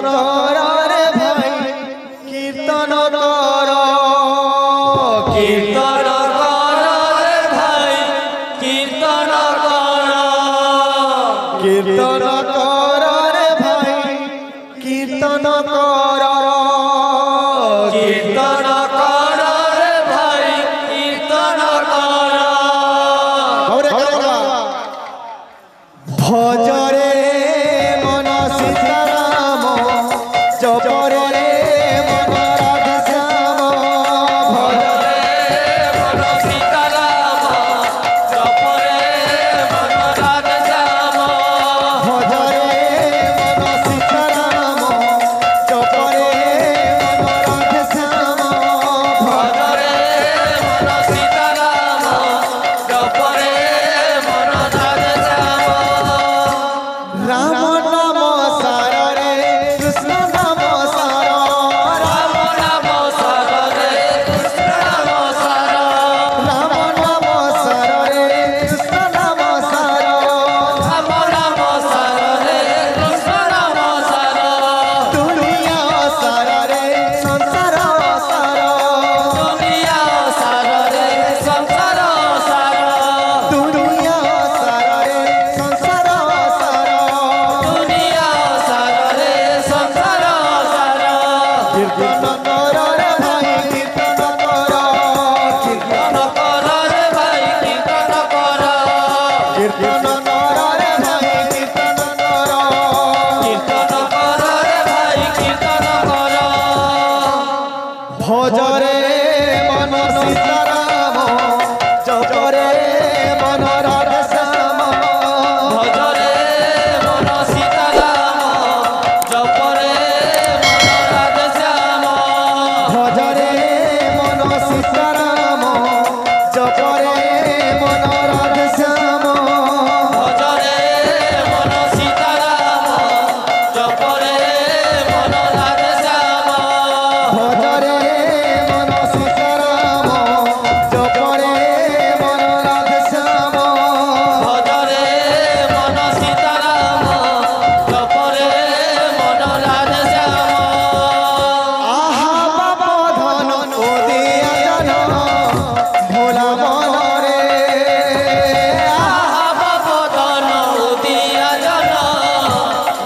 কর রে ভাই কীর্তন কর কীর্তন কর রে ভাই কীর্তন কর কীর্তন কর রে ভাই কীর্তন কর কীর্তন কর রে ভাই কীর্তন কর ভজরে মন সীতারাম জপরে মন রাধশ্যাম ভজরে মন সীতারাম জপরে মন রাধশ্যাম ভজরে মন সীতারাম জপরে মন রাধশ্যাম ভজরে মন সীতারাম জপরে মন রাধশ্যাম রাম নাম সারে কৃষ্ণ নাম সার রাম নাম সারে কৃষ্ণ নাম সার রাম নাম সারে কৃষ্ণ নাম সার রাম নাম সারে কৃষ্ণ নাম সার দুনিয়া সারে সংসার সার দুনিয়া সারে সংসার সার দুনিয়া সারে সংসার সার দুনিয়া সারে সংসার সার কীর্তন কর রে ভাই কীর্তন কর কীর্তন কর রে ভাই কীর্তন কর কীর্তন কর রে ভাই কীর্তন কর কীর্তন কর রে ভাই কীর্তন কর ভজরে মন সীতারাম জপরে মন রাধশ্যাম ভজরে মন সীতারাম জপরে মন রাধশ্যাম ভজরে মন সীতারাম জপরে মন রাধশ্যাম ভজরে মন সীতারাম জপরে মন রাধশ্যাম ভজরে মন সীতারাম জপরে মন রাধশ্যাম ভজরে মন সীতারাম জপরে মন রাধশ্যাম আহা বাবা ধন ওদিয়া জন ভোলা মনরে আহা বাবদন উদিয়া জন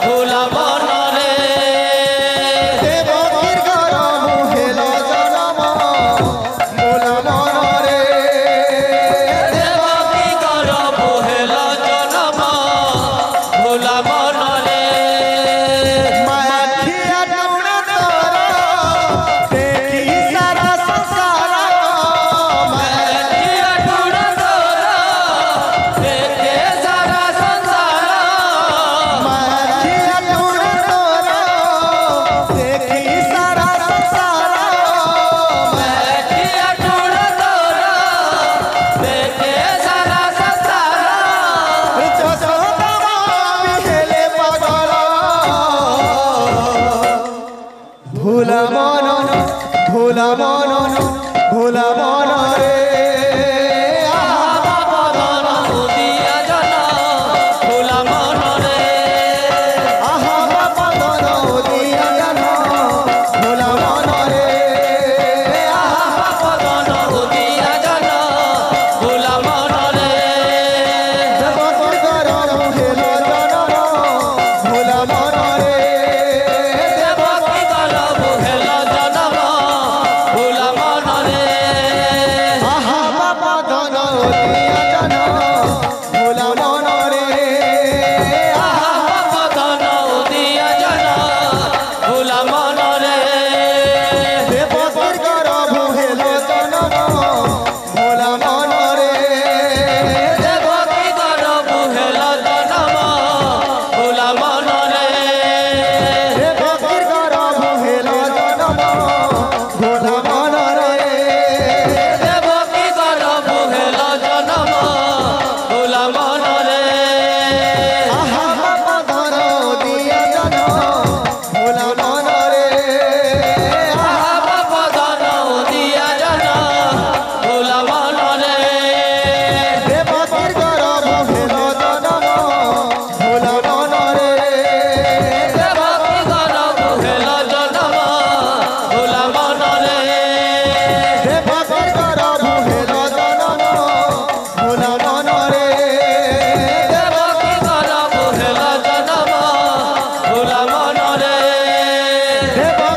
ভোলা মনরে দেবগীর গরম হেল জনম ভোলা মনরে দেবকী কর বহেল জনম ভোলা মনরে মাখিয়া টুণ তোর দেখি সারা সংসার মাখিয়া টুণ তোর দেখে সারা সংসার মাখিয়া টুণ তোর দেখি সারা সংসার মাখিয়া টুণ তোর দেখে সারা সংসার যশোদা বিহেলে পাগল ভোলা মনন ভোলা মনন ভোলা মনরে বাবদন উদিয়া জন ভোলা মনরে আহা বাবদন দিয়া জন ভোলা মনরে বাবদন উদিয়া জন ভোলা মনরে দেবগীর গরম হেল জনম ভোলা মনরে দেবকী কর বহেল জনম ভোলা মনরে দেব